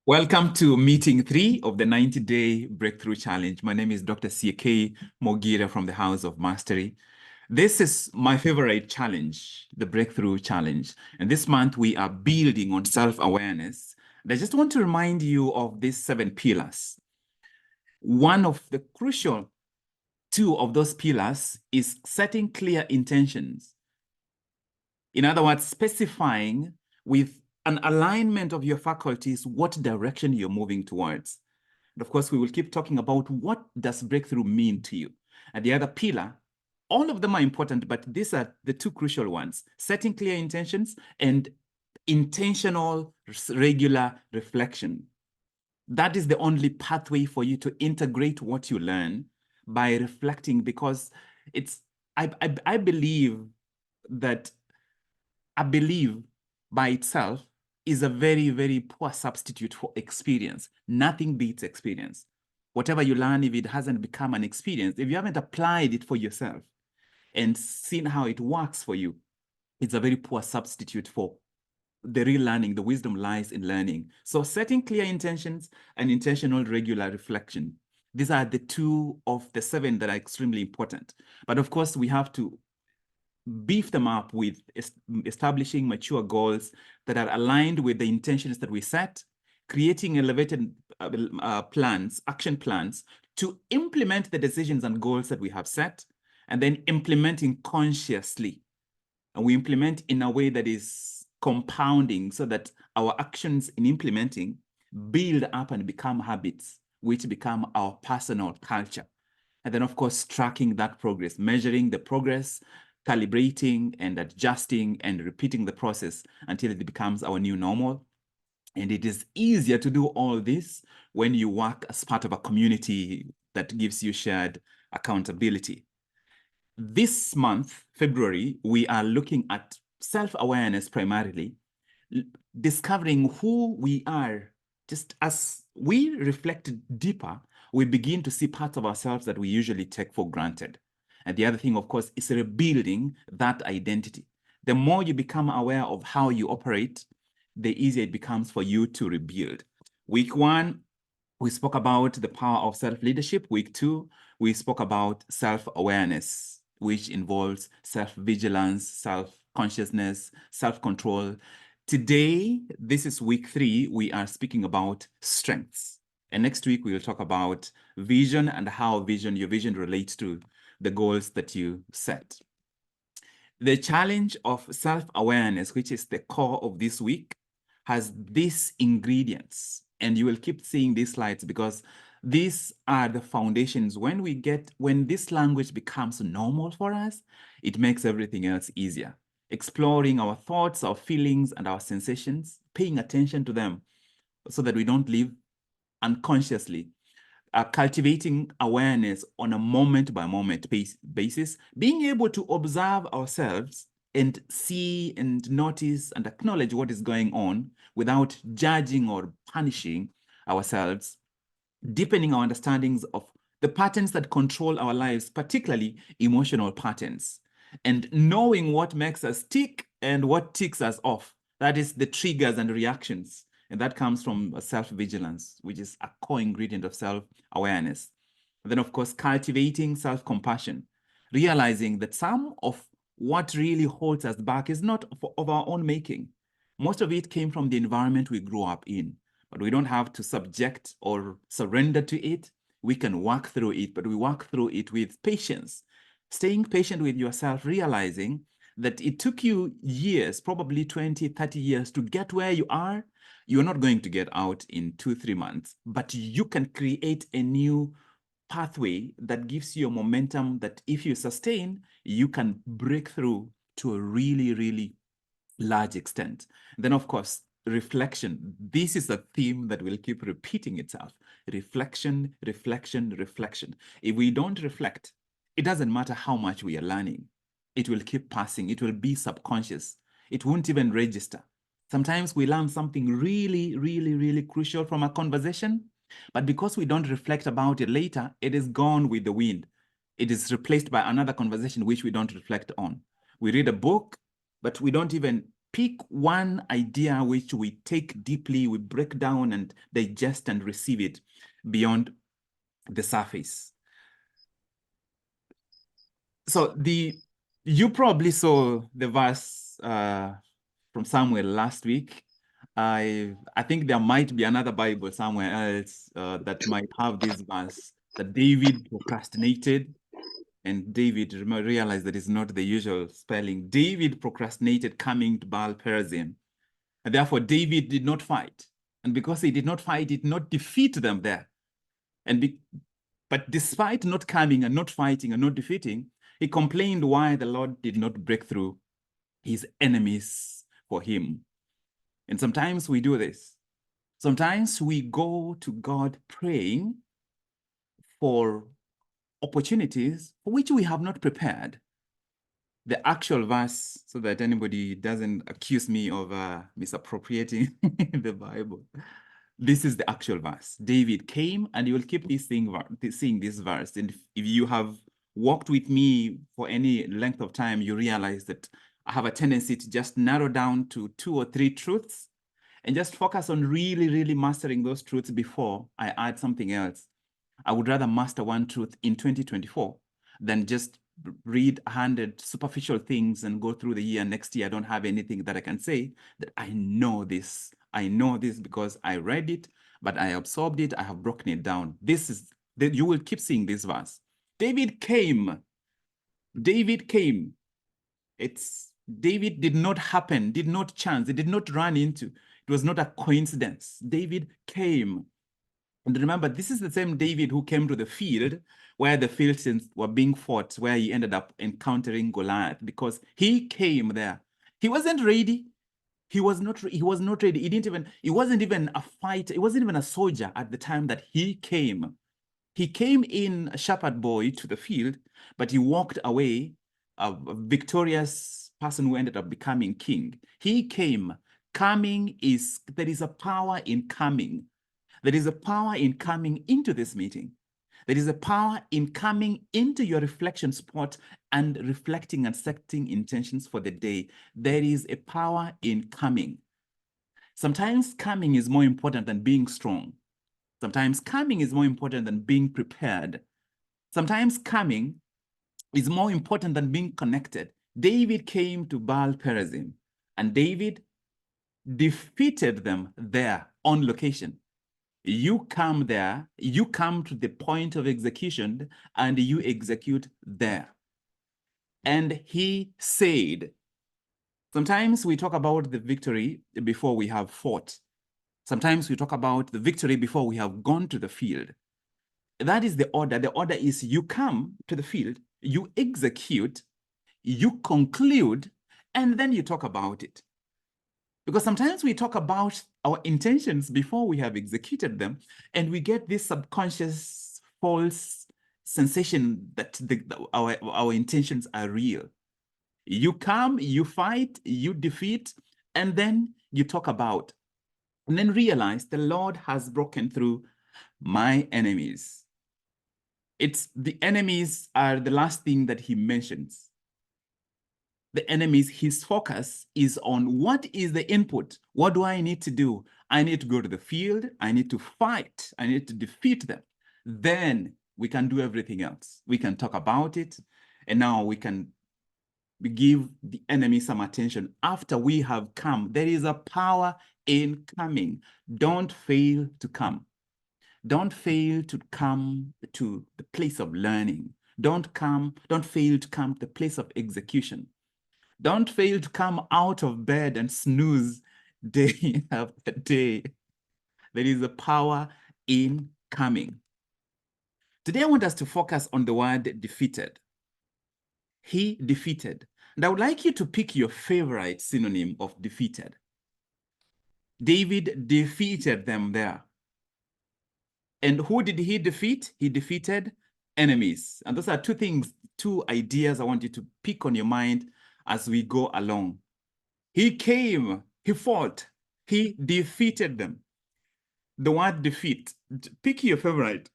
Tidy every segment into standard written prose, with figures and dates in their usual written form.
Welcome to meeting 3 of the 90-day Breakthrough Challenge. My name is Dr. C.K. Mogire from the House of Mastery. This is my favorite challenge, the Breakthrough Challenge. And this month we are building on self-awareness. And I just want to remind you of these 7 pillars. One of the crucial 2 of those pillars is setting clear intentions. In other words, specifying with an alignment of your faculties what direction you're moving towards. And of course, we will keep talking about what does breakthrough mean to you. And the other pillar, all of them are important, but these are the 2 crucial ones: setting clear intentions and intentional, regular reflection. That is the only pathway for you to integrate what you learn by reflecting, because I believe that a belief by itself is a very, very poor substitute for experience. Nothing beats experience. Whatever you learn, if it hasn't become an experience, if you haven't applied it for yourself and seen how it works for you, it's a very poor substitute for the real learning. The wisdom lies in learning. So setting clear intentions and intentional regular reflection. These are the 2 of the 7 that are extremely important. But of course, we have to beef them up with establishing mature goals that are aligned with the intentions that we set, creating elevated plans, action plans to implement the decisions and goals that we have set, and then implementing consciously. And we implement in a way that is compounding so that our actions in implementing build up and become habits, which become our personal culture. And then, of course, tracking that progress, measuring the progress, calibrating and adjusting and repeating the process until it becomes our new normal. And it is easier to do all this when you work as part of a community that gives you shared accountability. This month, February, we are looking at self-awareness primarily, discovering who we are. Just as we reflect deeper, we begin to see parts of ourselves that we usually take for granted. And the other thing, of course, is rebuilding that identity. The more you become aware of how you operate, the easier it becomes for you to rebuild. Week 1, we spoke about the power of self-leadership. Week 2, we spoke about self-awareness, which involves self-vigilance, self-consciousness, self-control. Today, this is week 3, we are speaking about strengths. And next week, we will talk about vision and how your vision relates to the goals that you set. The challenge of self-awareness, which is the core of this week, has these ingredients. And you will keep seeing these slides because these are the foundations. When this language becomes normal for us, it makes everything else easier. Exploring our thoughts, our feelings, and our sensations, paying attention to them so that we don't live unconsciously. Cultivating awareness on a moment-by-moment basis, being able to observe ourselves and see and notice and acknowledge what is going on without judging or punishing ourselves, deepening our understandings of the patterns that control our lives, particularly emotional patterns, and knowing what makes us tick and what ticks us off. That is the triggers and reactions. And that comes from self-vigilance, which is a core ingredient of self-awareness. And then, of course, cultivating self-compassion, realizing that some of what really holds us back is not of our own making. Most of it came from the environment we grew up in, but we don't have to subject or surrender to it. We can work through it, but we work through it with patience, staying patient with yourself, realizing that it took you years, probably 20, 30 years to get where you are. You're not going to get out in 2-3 months, but you can create a new pathway that gives you a momentum that if you sustain, you can break through to a really, really large extent. Then, of course, reflection. This is a theme that will keep repeating itself. Reflection, reflection, reflection. If we don't reflect, it doesn't matter how much we are learning. It will keep passing. It will be subconscious. It won't even register. Sometimes we learn something really, really, really crucial from a conversation, but because we don't reflect about it later, it is gone with the wind. It is replaced by another conversation which we don't reflect on. We read a book, but we don't even pick one idea which we take deeply, we break down and digest and receive it beyond the surface. So you probably saw the verse from Samuel last week. I think there might be another Bible somewhere else that might have this verse that David procrastinated, and David realized that it's not the usual spelling. David procrastinated coming to Baal Perazim, and therefore David did not fight. And because he did not fight, he did not defeat them there. But despite not coming and not fighting and not defeating, he complained why the Lord did not break through his enemies for him. And sometimes we do this. Sometimes we go to God praying for opportunities for which we have not prepared. The actual verse, so that anybody doesn't accuse me of misappropriating the Bible. This is the actual verse. David came, and you will keep seeing this verse. And if you have walked with me for any length of time, you realize that I have a tendency to just narrow down to 2 or 3 truths and just focus on really, really mastering those truths before I add something else. I would rather master one truth in 2024 than just read 100 superficial things and go through the year. Next year, I don't have anything that I can say that I know this. I know this because I read it, but I absorbed it. I have broken it down. This is that you will keep seeing this verse. David came. David came. David did not happen, did not chance, it did not run into. It was not a coincidence. David came. And remember, this is the same David who came to the field where the Philistines were being fought, where he ended up encountering Goliath, because he came there. He wasn't ready. He was not ready. He wasn't even a fighter. He wasn't even a soldier at the time that he came. He came in a shepherd boy to the field, but he walked away a victorious person who ended up becoming king. He came. There is a power in coming. There is a power in coming into this meeting. There is a power in coming into your reflection spot and reflecting and setting intentions for the day. There is a power in coming. Sometimes coming is more important than being strong. Sometimes coming is more important than being prepared. Sometimes coming is more important than being connected. David came to Baal Perazim, and David defeated them there on location. You come there, you come to the point of execution, and you execute there. And he said, sometimes we talk about the victory before we have fought. Sometimes we talk about the victory before we have gone to the field. That is the order. The order is you come to the field, you execute, you conclude, and then you talk about it. Because sometimes we talk about our intentions before we have executed them, and we get this subconscious false sensation that our intentions are real. You come, you fight, you defeat, and then you talk about, and then realize the Lord has broken through my enemies. The enemies are the last thing that he mentions. The enemies, his focus is on what is the input? What do I need to do? I need to go to the field. I need to fight. I need to defeat them. Then we can do everything else. We can talk about it. And now we can give the enemy some attention after we have come. There is a power in coming. Don't fail to come. Don't fail to come to the place of learning. Don't fail to come to the place of execution. Don't fail to come out of bed and snooze day after day. There is a power in coming. Today, I want us to focus on the word defeated. He defeated. And I would like you to pick your favorite synonym of defeated. David defeated them there. And who did he defeat? He defeated enemies. And those are two ideas I want you to pick on your mind as we go along. He came, he fought, he defeated them. The word defeat, pick your favorite.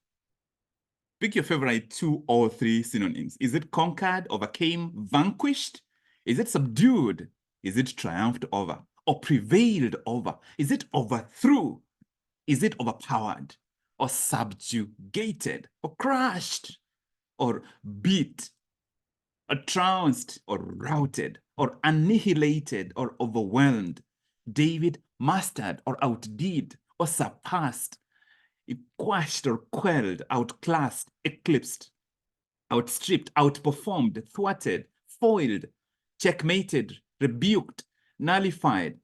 Pick your favorite 2 or 3 synonyms. Is it conquered, overcame, vanquished? Is it subdued? Is it triumphed over or prevailed over? Is it overthrew? Is it overpowered or subjugated or crushed or beat or trounced or routed or annihilated or overwhelmed? David mastered or outdid or surpassed, quashed or quelled, outclassed, eclipsed, outstripped, outperformed, thwarted, foiled, checkmated, rebuked, nullified.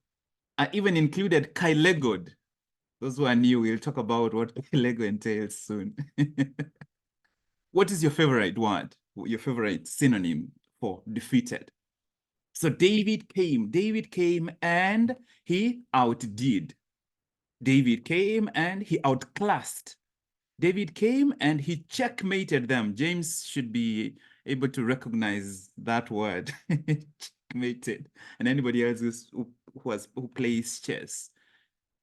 I even included kailegoed. Those who are new, we'll talk about what kailego entails soon. What is your favorite word, your favorite synonym for defeated? So David came and he outdid. David came and he outclassed. David came and he checkmated them. James should be able to recognize that word, checkmated. And anybody else who plays chess.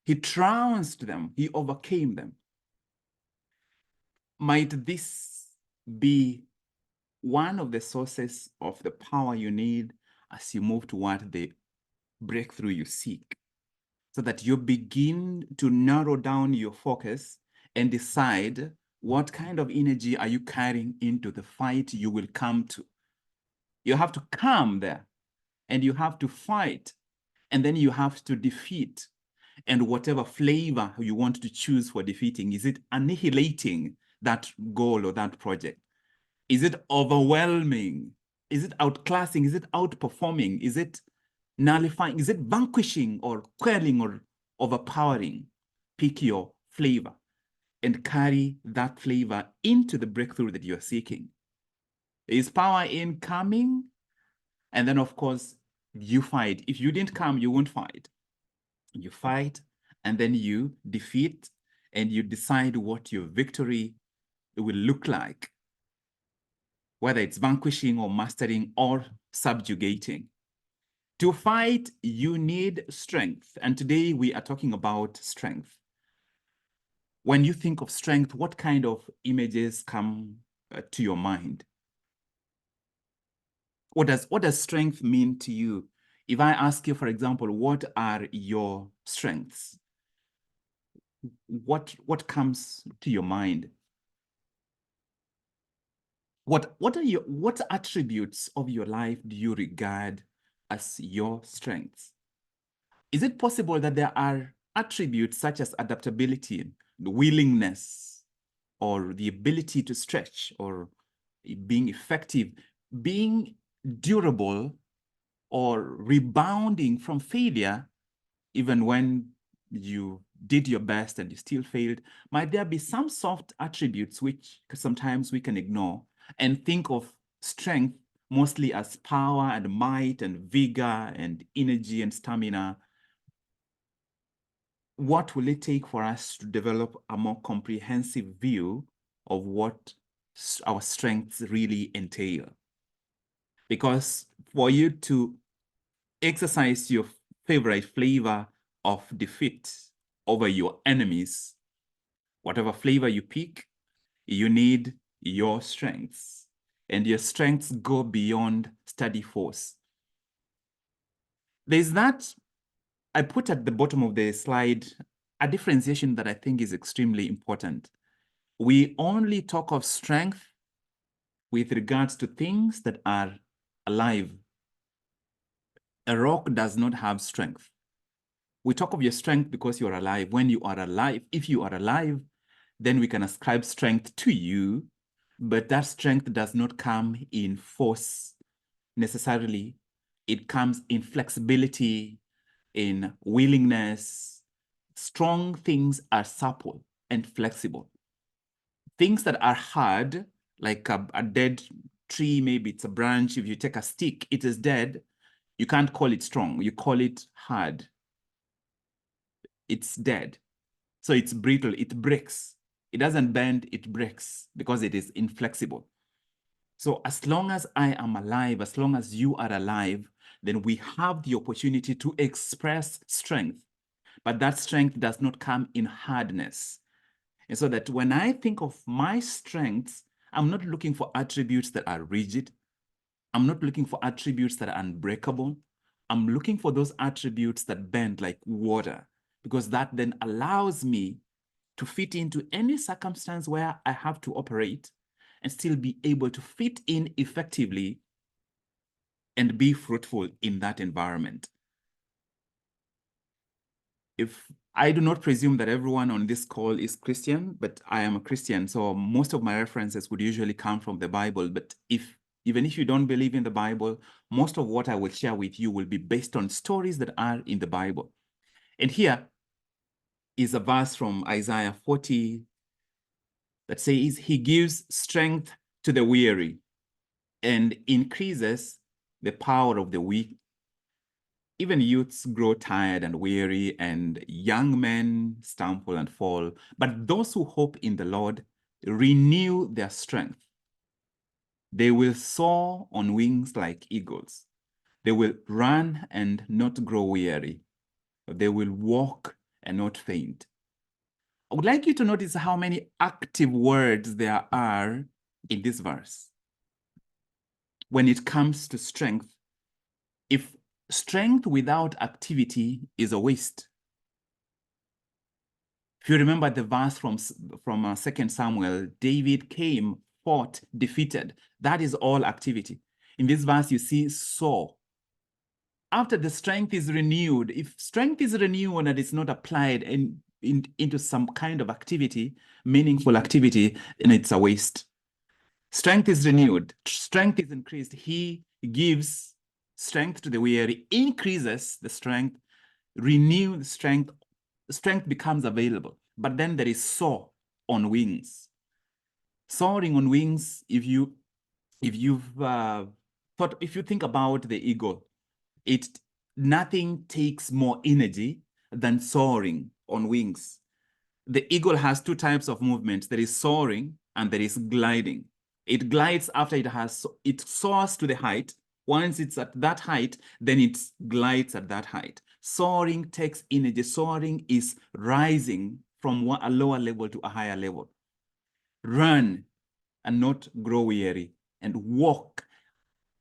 He trounced them. He overcame them. Might this be one of the sources of the power you need as you move toward the breakthrough you seek, so that you begin to narrow down your focus and decide what kind of energy are you carrying into the fight you will come to. You have to come there and you have to fight, and then you have to defeat. And whatever flavor you want to choose for defeating, is it annihilating that goal or that project? Is it overwhelming? Is it outclassing? Is it outperforming? Is it nullifying? Is it vanquishing or quelling or overpowering? Pick your flavor and carry that flavor into the breakthrough that you're seeking. Is power in coming? And then, of course, you fight. If you didn't come, you won't fight. You fight, and then you defeat, and you decide what your victory will look like, whether it's vanquishing or mastering or subjugating. To fight, you need strength. And today we are talking about strength. When you think of strength, what kind of images come to your mind? What does strength mean to you? If I ask you, for example, what are your strengths? What comes to your mind? What attributes of your life do you regard as your strengths? Is it possible that there are attributes such as adaptability, the willingness, or the ability to stretch, or being effective, being durable, or rebounding from failure, even when you did your best and you still failed? Might there be some soft attributes which sometimes we can ignore and think of strength mostly as power and might and vigor and energy and stamina? What will it take for us to develop a more comprehensive view of what our strengths really entail? Because for you to exercise your favorite flavor of defeat over your enemies, whatever flavor you pick, you need your strengths. And your strengths go beyond study force. There's that, I put at the bottom of the slide, a differentiation that I think is extremely important. We only talk of strength with regards to things that are alive. A rock does not have strength. We talk of your strength because you are alive. When you are alive, if you are alive, then we can ascribe strength to you, but that strength does not come in force necessarily. It comes in flexibility, in willingness. Strong things are supple and flexible. Things that are hard, like a dead tree, maybe it's a branch. If you take a stick, it is dead. You can't call it strong. You call it hard. It's dead. So it's brittle, it breaks. It doesn't bend, it breaks because it is inflexible. So as long as I am alive, as long as you are alive, then we have the opportunity to express strength. But that strength does not come in hardness. And so that when I think of my strengths, I'm not looking for attributes that are rigid. I'm not looking for attributes that are unbreakable. I'm looking for those attributes that bend like water, because that then allows me to fit into any circumstance where I have to operate and still be able to fit in effectively and be fruitful in that environment. If I do not presume that everyone on this call is Christian, but I am a Christian, so most of my references would usually come from the Bible. But even if you don't believe in the Bible, most of what I will share with you will be based on stories that are in the Bible. And here is a verse from Isaiah 40 that says, he gives strength to the weary and increases the power of the weak. Even youths grow tired and weary, and young men stumble and fall. But those who hope in the Lord renew their strength. They will soar on wings like eagles. They will run and not grow weary. They will walk and not faint. I would like you to notice how many active words there are in this verse. When it comes to strength, if strength without activity is a waste. If you remember the verse from 2 Samuel, David came, fought, defeated. That is all activity. In this verse, you see soar. After the strength is renewed, if strength is renewed and it's not applied into some kind of activity, meaningful activity, then it's a waste. Strength is renewed, strength is increased. He gives strength to the weary, increases the strength, renew the strength, strength becomes available. But then there is soar on wings. Soaring on wings, if you think about the eagle, nothing takes more energy than soaring on wings. The eagle has two types of movements. There is soaring and there is gliding. It glides after it soars to the height. Once it's at that height, then it glides at that height. Soaring takes energy. Soaring is rising from a lower level to a higher level. Run and not grow weary, and walk.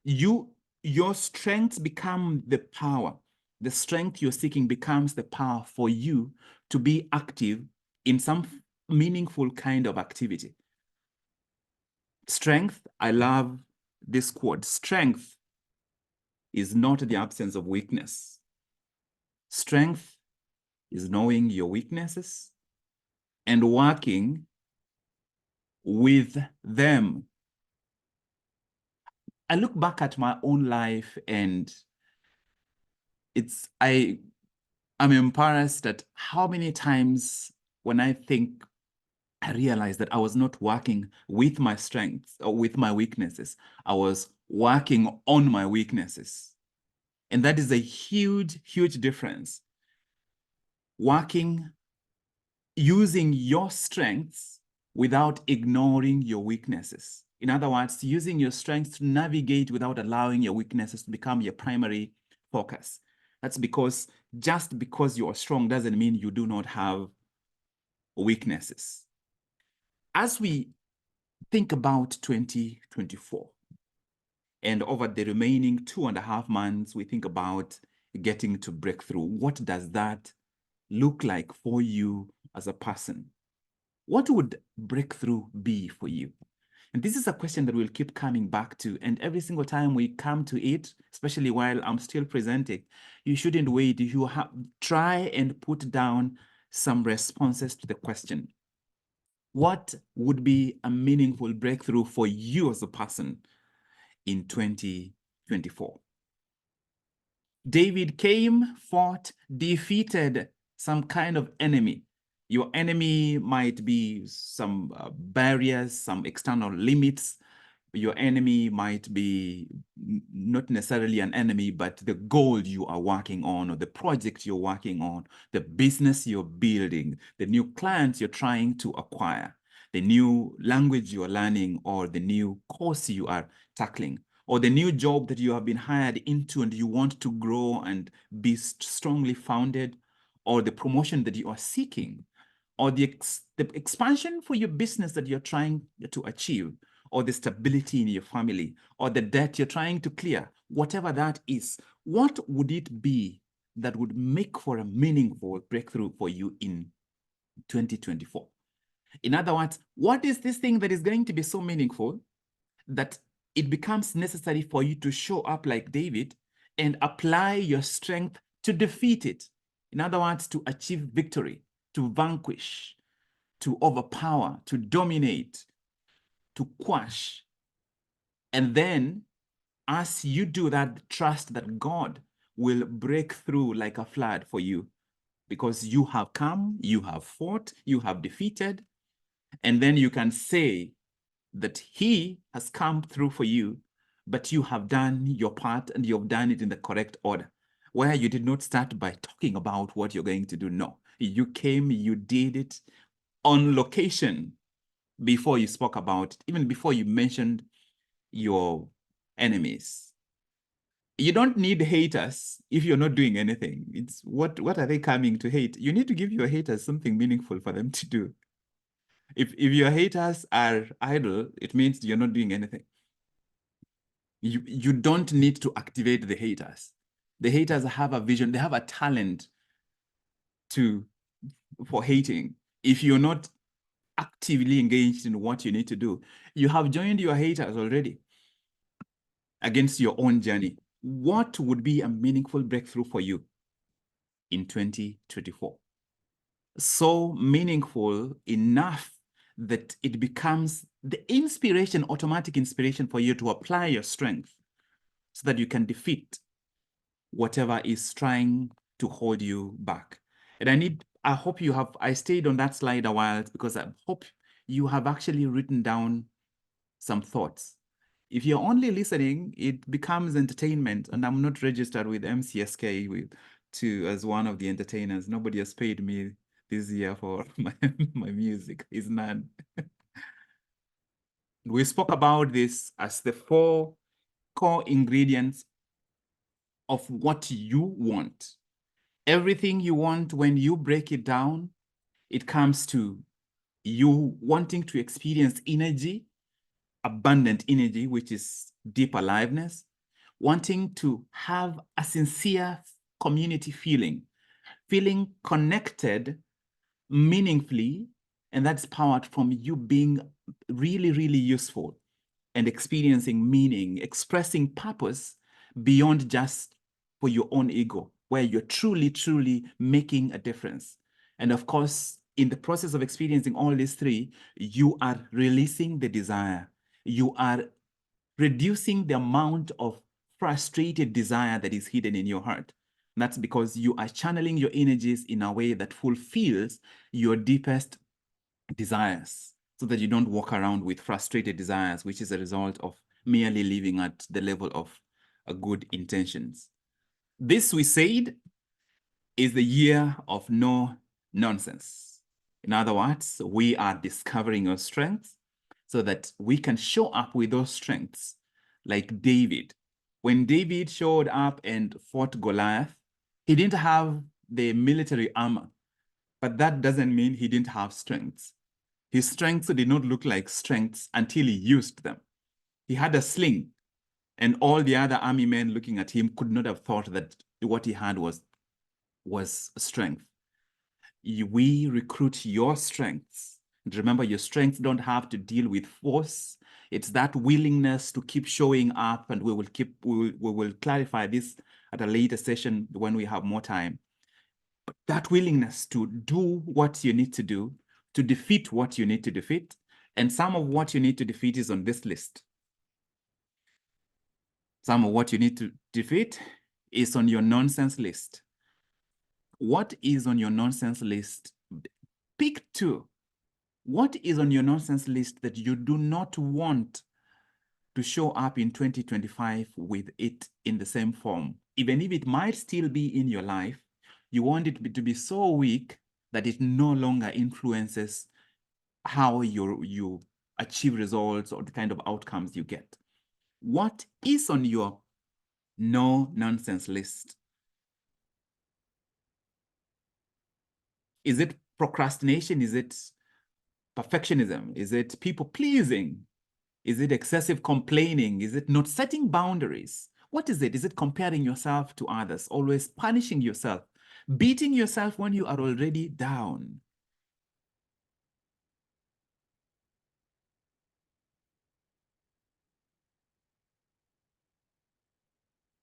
Your strengths become the power. The strength you're seeking becomes the power for you to be active in some meaningful kind of activity. Strength, I love this quote, strength is not the absence of weakness. Strength is knowing your weaknesses and working with them. I look back at my own life and I'm embarrassed at how many times when I realized that I was not working with my strengths or with my weaknesses. I was working on my weaknesses. And that is a huge, huge difference. Using your strengths without ignoring your weaknesses. In other words, using your strengths to navigate without allowing your weaknesses to become your primary focus. That's because just because you are strong doesn't mean you do not have weaknesses. As we think about 2024, and over the remaining 2.5 months, we think about getting to breakthrough. What does that look like for you as a person? What would breakthrough be for you? And this is a question that we'll keep coming back to. And every single time we come to it, especially while I'm still presenting, you shouldn't wait. You try and put down some responses to the question. What would be a meaningful breakthrough for you as a person in 2024? David came, fought, defeated some kind of enemy. Your enemy might be some barriers, some external limits. Your enemy might be not necessarily an enemy, but the goal you are working on, or the project you're working on, the business you're building, the new clients you're trying to acquire, the new language you're learning, or the new course you are tackling, or the new job that you have been hired into and you want to grow and be strongly founded, or the promotion that you are seeking, or the expansion for your business that you're trying to achieve, or the stability in your family, or the debt you're trying to clear. whatever that is, what would it be that would make for a meaningful breakthrough for you in 2024? In other words, what is this thing that is going to be so meaningful that it becomes necessary for you to show up like David and apply your strength to defeat it? In other words, to achieve victory, to vanquish, to overpower, to dominate, to quash. And then, as you do that, trust that God will break through like a flood for you, because you have come, you have fought, you have defeated, and then you can say that he has come through for you, but you have done your part and you've done it in the correct order, where you did not start by talking about what you're going to do. No, you came, you did it on location before you spoke about it, even before you mentioned your enemies. You don't need haters if you're not doing anything. It's what are they coming to hate? You need to give your haters something meaningful for them to do. If your haters are idle, it means you're not doing anything. You don't need to activate the haters. The haters have a vision, they have a talent for hating. If you're not actively engaged in what you need to do, you have joined your haters already against your own journey. What would be a meaningful breakthrough for you in 2024? So meaningful enough that it becomes the inspiration, automatic inspiration for you to apply your strength so that you can defeat whatever is trying to hold you back. And I hope you have, I stayed on that slide a while because I hope you have actually written down some thoughts. If you're only listening, it becomes entertainment, and I'm not registered with MCSK as one of the entertainers. Nobody has paid me this year for my music. It's none. We spoke about this as the 4 core ingredients of what you want. Everything you want, when you break it down, it comes to you wanting to experience energy, abundant energy, which is deep aliveness, wanting to have a sincere community feeling connected meaningfully, and that's powered from you being really, really useful and experiencing meaning, expressing purpose beyond just for your own ego, where you're truly, truly making a difference. And of course, in the process of experiencing all these 3, you are releasing the desire. You are reducing the amount of frustrated desire that is hidden in your heart. And that's because you are channeling your energies in a way that fulfills your deepest desires, so that you don't walk around with frustrated desires, which is a result of merely living at the level of good intentions. This, we said, is the year of no nonsense. In other words, we are discovering our strengths so that we can show up with those strengths like David. When David showed up and fought Goliath, he didn't have the military armor, but that doesn't mean he didn't have strengths. His strengths did not look like strengths until he used them. He had a sling, and all the other army men looking at him could not have thought that what he had was strength. We recruit your strengths. And remember, your strengths don't have to deal with force. It's that willingness to keep showing up, and we will clarify this at a later session when we have more time. But that willingness to do what you need to do, to defeat what you need to defeat, and some of what you need to defeat is on this list. Some of what you need to defeat is on your nonsense list. What is on your nonsense list? Pick 2. What is on your nonsense list that you do not want to show up in 2025 with it in the same form? Even if it might still be in your life, you want it to be so weak that it no longer influences how you achieve results or the kind of outcomes you get. What is on your no nonsense list? Is it procrastination? Is it perfectionism? Is it people pleasing? Is it excessive complaining? Is it not setting boundaries? What is it? Is it comparing yourself to others, always punishing yourself, beating yourself when you are already down?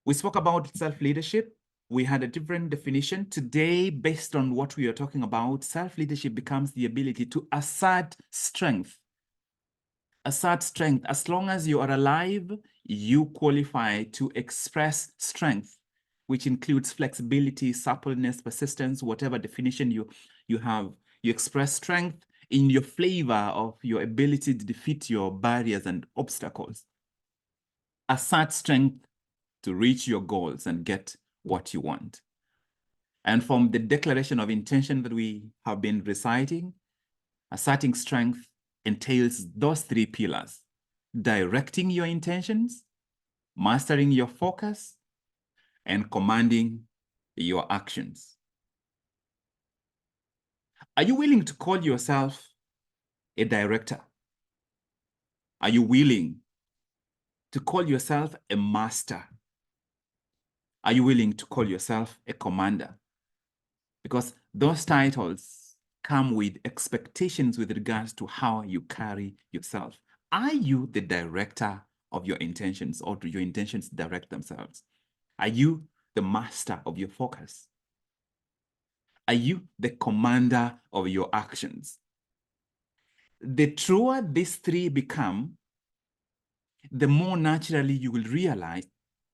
We spoke about self-leadership. We had a different definition. Today, based on what we are talking about, self-leadership becomes the ability to assert strength. Assert strength. As long as you are alive, you qualify to express strength, which includes flexibility, suppleness, persistence, whatever definition you have. You express strength in your flavor of your ability to defeat your barriers and obstacles. Assert strength to reach your goals and get what you want. And from the declaration of intention that we have been reciting, asserting strength entails those three pillars: directing your intentions, mastering your focus, and commanding your actions. Are you willing to call yourself a director? Are you willing to call yourself a master? Are you willing to call yourself a commander? Because those titles come with expectations with regards to how you carry yourself. Are you the director of your intentions, or do your intentions direct themselves? Are you the master of your focus? Are you the commander of your actions? The truer these three become, the more naturally you will realize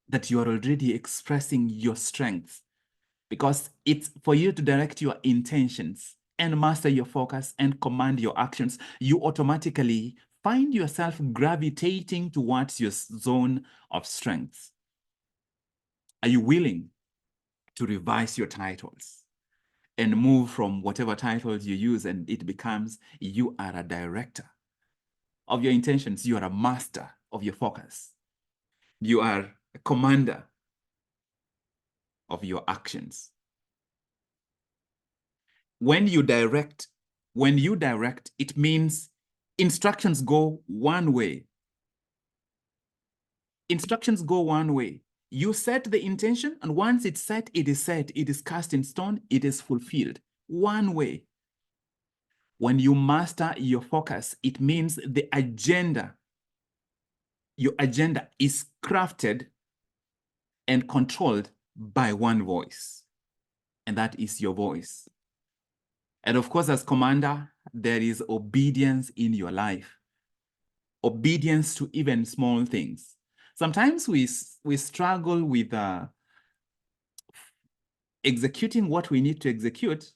that you are already expressing your strengths, because it's for you to direct your intentions and master your focus and command your actions. You automatically find yourself gravitating towards your zone of strength. Are you willing to revise your titles and move from whatever titles you use, and it becomes you are a director of your intentions, you are a master of your focus, you are a commander of your actions? When you direct, it means instructions go one way. Instructions go one way. You set the intention, and once it's set, it is cast in stone, it is fulfilled. One way. When you master your focus, it means the agenda, your agenda is crafted and controlled by one voice, and that is your voice. And of course, as commander, there is obedience in your life. Obedience to even small things. Sometimes we struggle with executing what we need to execute,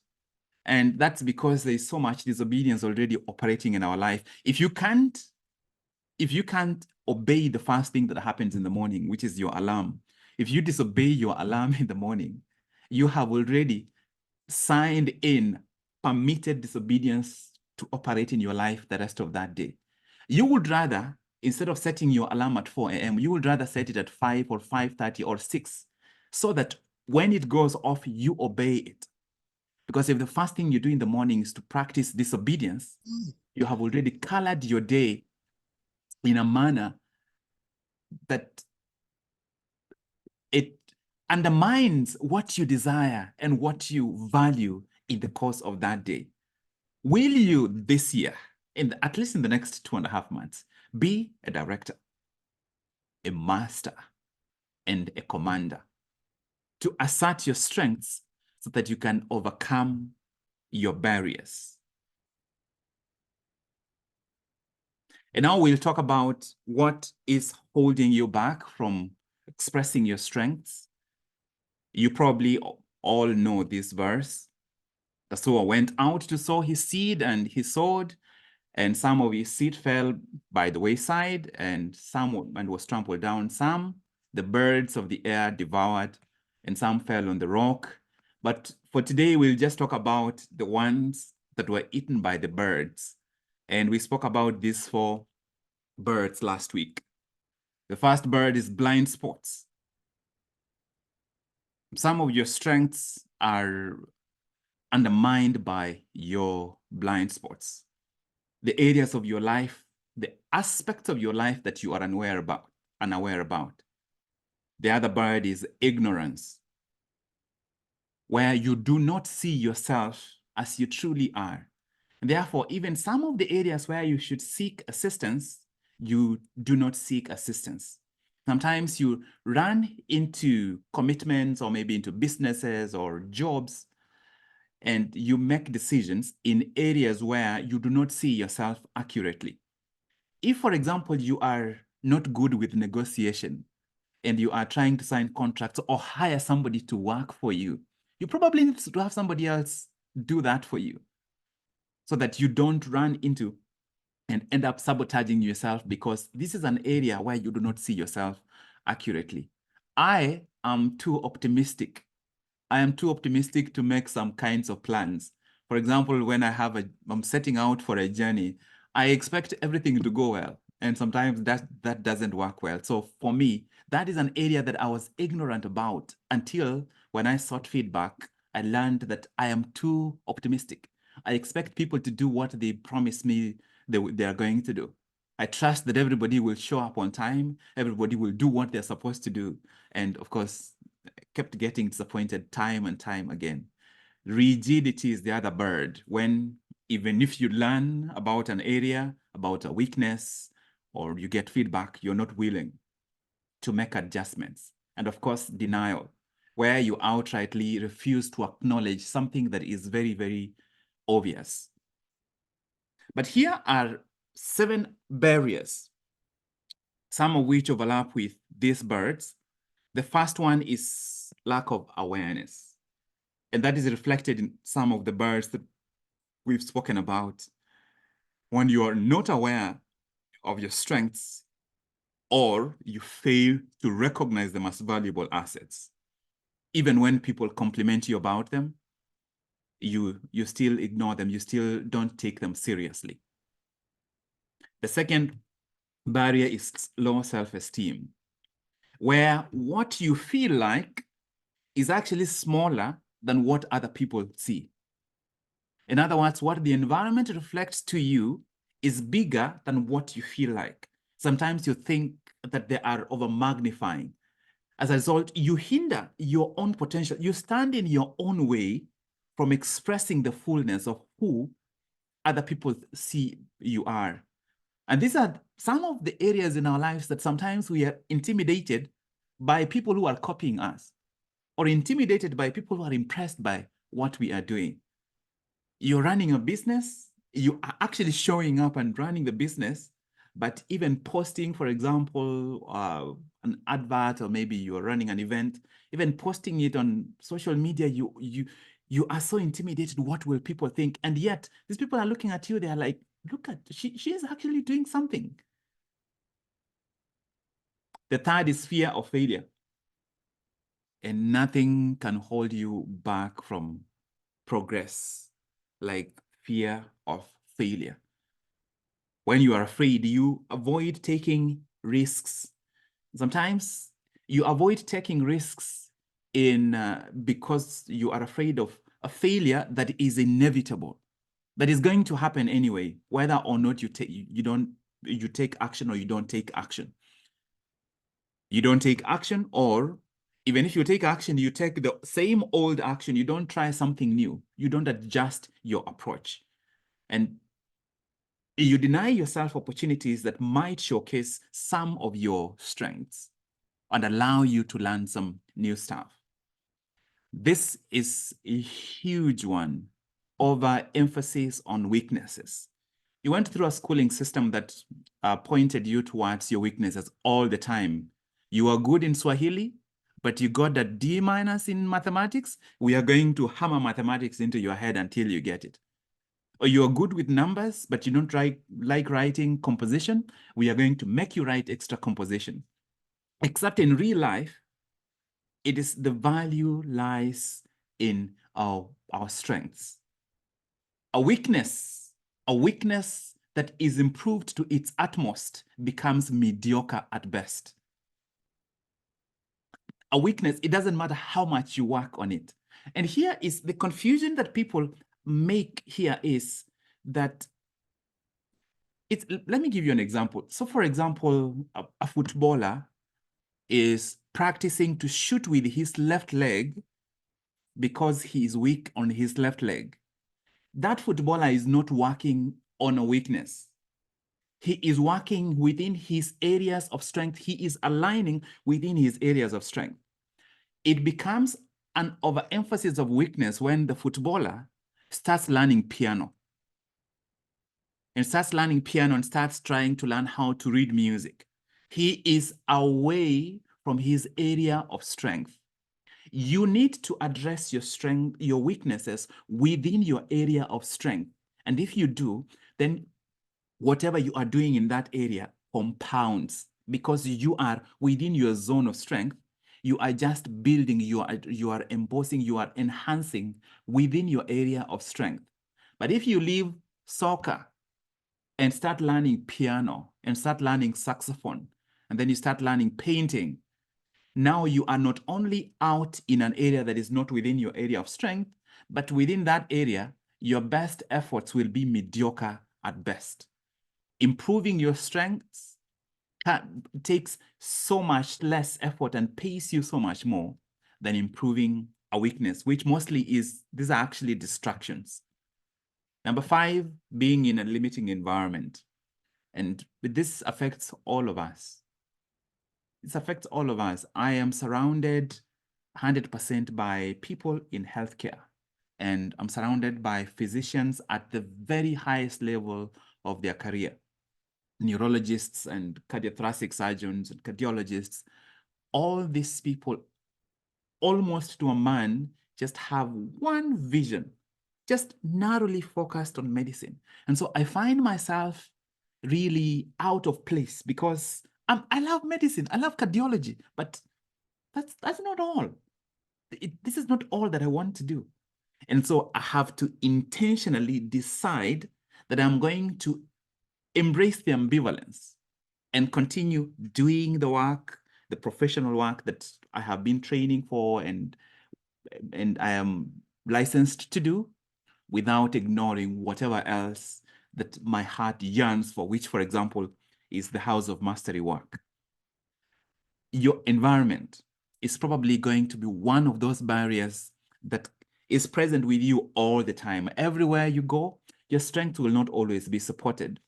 and that's because there's so much disobedience already operating in our life. If you can't obey the first thing that happens in the morning, which is your alarm, if you disobey your alarm in the morning, you have already signed in permitted disobedience to operate in your life the rest of that day. You would rather, instead of setting your alarm at 4 a.m., you would rather set it at 5 or 5:30 or 6, so that when it goes off, you obey it. Because if the first thing you do in the morning is to practice disobedience, you have already colored your day in a manner that it undermines what you desire and what you value in the course of that day. Will you this year, at least in the next 2.5 months, be a director, a master, and a commander, to assert your strengths so that you can overcome your barriers? And now we'll talk about what is holding you back from expressing your strengths. You probably all know this verse. The sower went out to sow his seed, and he sowed, and some of his seed fell by the wayside, and was trampled down. Some the birds of the air devoured, and some fell on the rock. But for today, we'll just talk about the ones that were eaten by the birds. And we spoke about these 4 birds last week. The first bird is blind spots. Some of your strengths are undermined by your blind spots. The areas of your life, the aspects of your life that you are unaware about. The other bird is ignorance, where you do not see yourself as you truly are. And therefore, even some of the areas where you should seek assistance, you do not seek assistance. Sometimes you run into commitments or maybe into businesses or jobs, and you make decisions in areas where you do not see yourself accurately. If, for example, you are not good with negotiation and you are trying to sign contracts or hire somebody to work for you, you probably need to have somebody else do that for you so that you don't run into and end up sabotaging yourself, because this is an area where you do not see yourself accurately. I am too optimistic. I am too optimistic to make some kinds of plans. For example, when I'm setting out for a journey, I expect everything to go well. And sometimes that doesn't work well. So for me, that is an area that I was ignorant about until when I sought feedback, I learned that I am too optimistic. I expect people to do what they promise me they are going to do. I trust that everybody will show up on time, everybody will do what they're supposed to do. And of course, kept getting disappointed time and time again. Rigidity is the other bird, when even if you learn about an area, about a weakness, or you get feedback, you're not willing to make adjustments. And of course, denial, where you outrightly refuse to acknowledge something that is very, very obvious. But here are 7 barriers, some of which overlap with these birds. The first one is lack of awareness. And that is reflected in some of the birds that we've spoken about. When you are not aware of your strengths, or you fail to recognize them as valuable assets, even when people compliment you about them, you still ignore them, you still don't take them seriously. The second barrier is low self-esteem, where what you feel like is actually smaller than what other people see. In other words, what the environment reflects to you is bigger than what you feel like. Sometimes you think that they are over magnifying. As a result, you hinder your own potential. You stand in your own way from expressing the fullness of who other people see you are. And these are some of the areas in our lives that sometimes we are intimidated by people who are copying us, or intimidated by people who are impressed by what we are doing. You're running a business, you are actually showing up and running the business, but even posting, for example, an advert, or maybe you're running an event, even posting it on social media, you are so intimidated. What will people think? And yet these people are looking at you, they are like, look at, she is actually doing something. The third is fear of failure. And nothing can hold you back from progress like fear of failure. When you are afraid, you avoid taking risks. Sometimes you avoid taking risks because you are afraid of a failure that is inevitable, that is going to happen anyway, whether or not you take action or you don't take action. You don't take action, or even if you take action, you take the same old action. You don't try something new. You don't adjust your approach. And you deny yourself opportunities that might showcase some of your strengths and allow you to learn some new stuff. This is a huge one, overemphasis on weaknesses. You went through a schooling system that pointed you towards your weaknesses all the time. You are good in Swahili, but you got a D- in mathematics. We are going to hammer mathematics into your head until you get it. Or you are good with numbers, but you don't like writing composition. We are going to make you write extra composition. Except in real life, it is the value lies in our strengths. A weakness that is improved to its utmost becomes mediocre at best. A weakness, it doesn't matter how much you work on it. And here is the confusion that people make here is that let me give you an example. So for example, a footballer is practicing to shoot with his left leg because he is weak on his left leg. That footballer is not working on a weakness. He is working within his areas of strength. He is aligning within his areas of strength. It becomes an overemphasis of weakness when the footballer starts learning piano and starts trying to learn how to read music. He is away from his area of strength. You need to address your strength, your weaknesses within your area of strength. And if you do, then whatever you are doing in that area compounds because you are within your zone of strength. You are just building, you are embossing, you are enhancing within your area of strength. But if you leave soccer and start learning piano and start learning saxophone, and then you start learning painting, now you are not only out in an area that is not within your area of strength, but within that area, your best efforts will be mediocre at best. Improving your strengths takes so much less effort and pays you so much more than improving a weakness, which mostly these are actually distractions. Number 5, being in a limiting environment. And this affects all of us. This affects all of us. I am surrounded 100% by people in healthcare, and I'm surrounded by physicians at the very highest level of their career. Neurologists and cardiothoracic surgeons and cardiologists, all these people, almost to a man, just have one vision, just narrowly focused on medicine. And so I find myself really out of place because I love medicine, I love cardiology, but that's not all. This is not all that I want to do. And so I have to intentionally decide that I'm going to embrace the ambivalence and continue doing the work, the professional work that I have been training for and I am licensed to do, without ignoring whatever else that my heart yearns for, which, for example, is the House of Mastery work. Your environment is probably going to be one of those barriers that is present with you all the time. Everywhere you go, your strength will not always be supported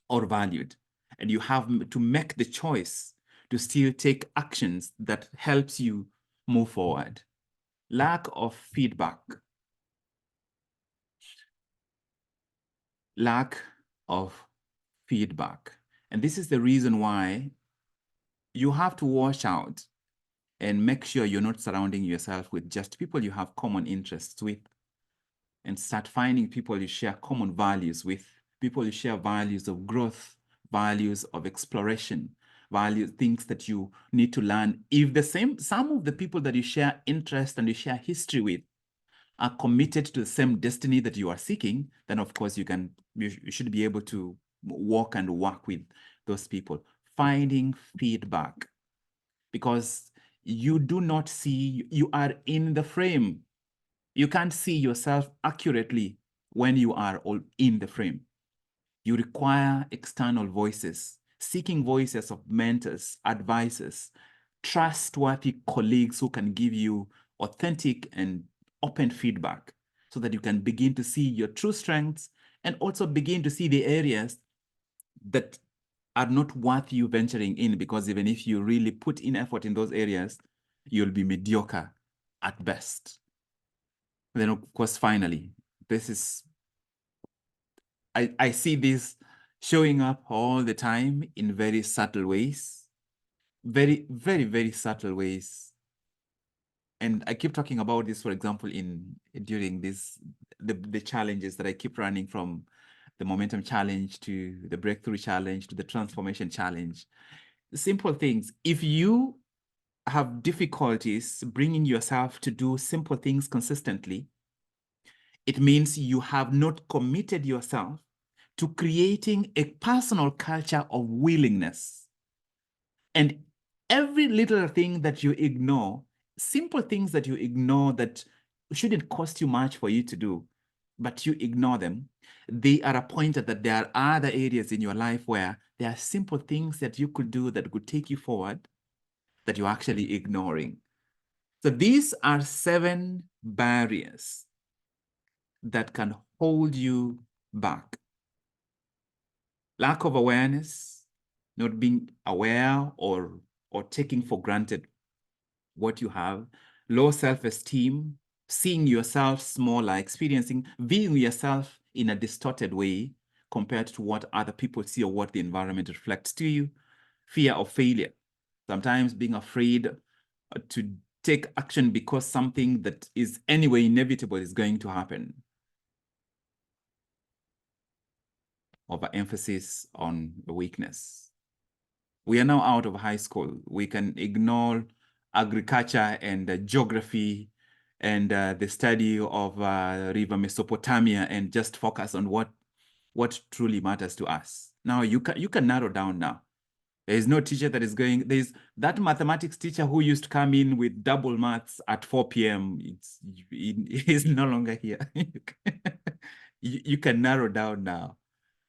or valued. And you have to make the choice to still take actions that helps you move forward. Lack of feedback. Lack of feedback. And this is the reason why you have to watch out and make sure you're not surrounding yourself with just people you have common interests with, and start finding people you share common values with, people you share values of growth, values of exploration, values, things that you need to learn. If some of the people that you share interest and you share history with are committed to the same destiny that you are seeking, then of course you should be able to walk and work with those people. Finding feedback, because you do not see, you are in the frame. You can't see yourself accurately when you are all in the frame. You require external voices, seeking voices of mentors, advisors, trustworthy colleagues who can give you authentic and open feedback so that you can begin to see your true strengths and also begin to see the areas that are not worth you venturing in, because even if you really put in effort in those areas, you'll be mediocre at best. And then, of course, finally, I see this showing up all the time in very subtle ways, very, very, very subtle ways. And I keep talking about this, for example, during the challenges that I keep running, from the Momentum Challenge to the Breakthrough Challenge to the Transformation Challenge. Simple things. If you have difficulties bringing yourself to do simple things consistently, it means you have not committed yourself to creating a personal culture of willingness. And every little thing that you ignore, simple things that you ignore that shouldn't cost you much for you to do, but you ignore them, they are a pointer that there are other areas in your life where there are simple things that you could do that could take you forward. that you're actually ignoring. So these are 7 barriers that can hold you back. Lack of awareness, not being aware or taking for granted what you have, low self-esteem, seeing yourself smaller, viewing yourself in a distorted way compared to what other people see or what the environment reflects to you, fear of failure, sometimes being afraid to take action because something that is anyway inevitable is going to happen. Overemphasis on the weakness. We are now out of high school. We can ignore agriculture and geography and the study of River Mesopotamia and just focus on what truly matters to us. Now you can narrow down now. There is no teacher that is going, there's that mathematics teacher who used to come in with double maths at 4 p.m. He's no longer here. You can narrow down now.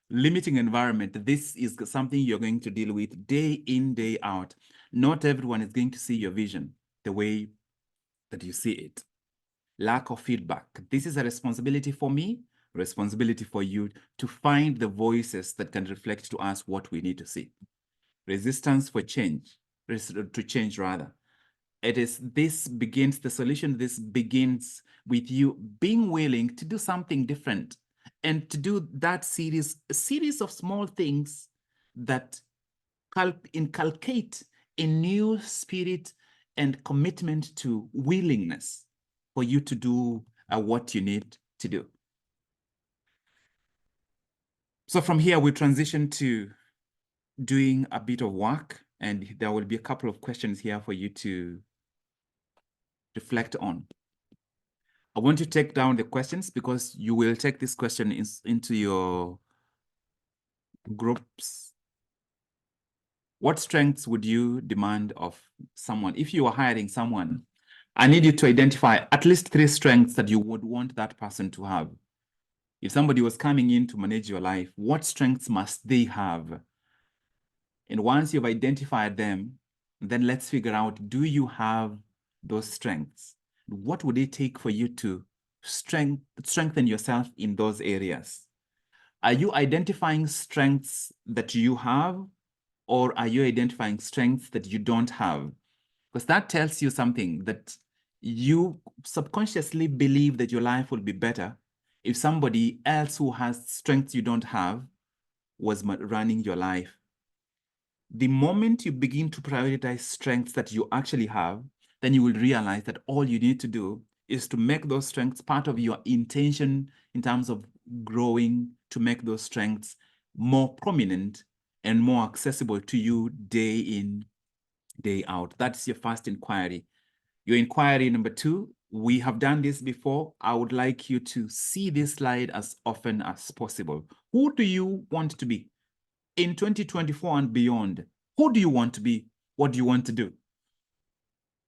Limiting environment, this is something you're going to deal with day in, day out. Not everyone is going to see your vision the way that you see it. Lack of feedback. This is a responsibility for me, responsibility for you to find the voices that can reflect to us what we need to see. Resistance for change, to change rather. The solution, this begins with you being willing to do something different and to do that a series of small things that inculcate a new spirit and commitment to willingness for you to do what you need to do. So from here, we transition to doing a bit of work, and there will be a couple of questions here for you to reflect on. I want you to take down the questions because you will take this question into your groups. What strengths would you demand of someone? If you are hiring someone, I need you to identify at least 3 strengths that you would want that person to have. If somebody was coming in to manage your life, what strengths must they have? And once you've identified them, then let's figure out, do you have those strengths? What would it take for you to strengthen yourself in those areas? Are you identifying strengths that you have, or are you identifying strengths that you don't have? Because that tells you something, that you subconsciously believe that your life will be better if somebody else who has strengths you don't have was running your life. The moment you begin to prioritize strengths that you actually have, then you will realize that all you need to do is to make those strengths part of your intention in terms of growing, to make those strengths more prominent and more accessible to you day in, day out. That's your first inquiry. Your inquiry number 2, we have done this before. I would like you to see this slide as often as possible. Who do you want to be in 2024 and beyond? Who do you want to be? What do you want to do?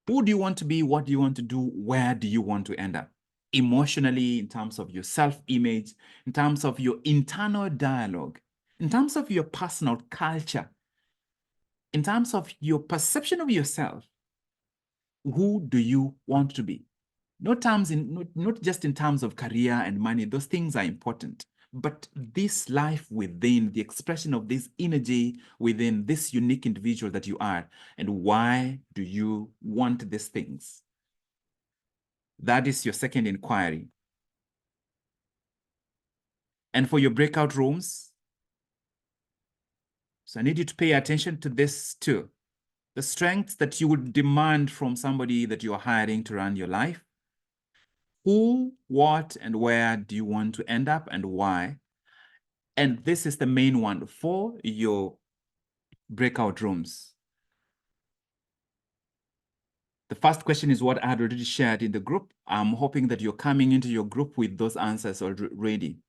Who do you want to be? What do you want to do? Where do you want to end up? Emotionally, in terms of your self-image, in terms of your internal dialogue, in terms of your personal culture, in terms of your perception of yourself, who do you want to be? Not just in terms of career and money, those things are important, but this life within, the expression of this energy within this unique individual that you are, and why do you want these things? That is your second inquiry. And for your breakout rooms, so I need you to pay attention to this too. The strengths that you would demand from somebody that you are hiring to run your life. Who, what, and where do you want to end up, and why? And this is the main one for your breakout rooms. The first question is what I had already shared in the group. I'm hoping that you're coming into your group with those answers already.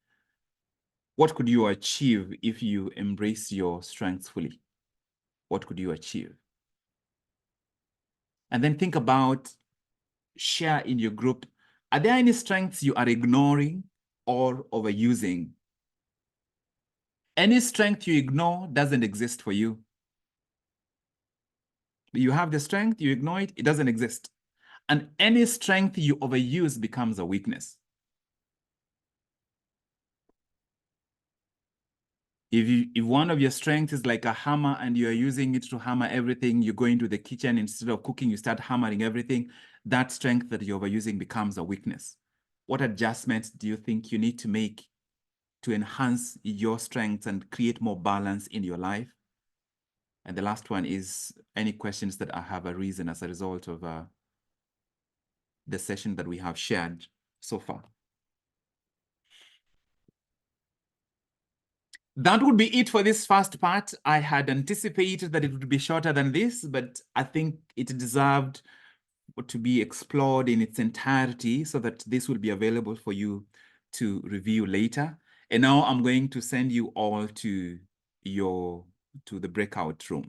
What could you achieve if you embrace your strengths fully? What could you achieve? And then think about, share in your group, are there any strengths you are ignoring or overusing? Any strength you ignore doesn't exist for you. You have the strength, you ignore it, it doesn't exist. And any strength you overuse becomes a weakness. If one of your strengths is like a hammer and you're using it to hammer everything, you go into the kitchen, instead of cooking, you start hammering everything, that strength that you're overusing becomes a weakness. What adjustments do you think you need to make to enhance your strengths and create more balance in your life? And the last one is any questions that have arisen as a result of the session that we have shared so far. That would be it for this first part. I had anticipated that it would be shorter than this, but I think it deserved to be explored in its entirety so that this will be available for you to review later. And now I'm going to send you all to the breakout room.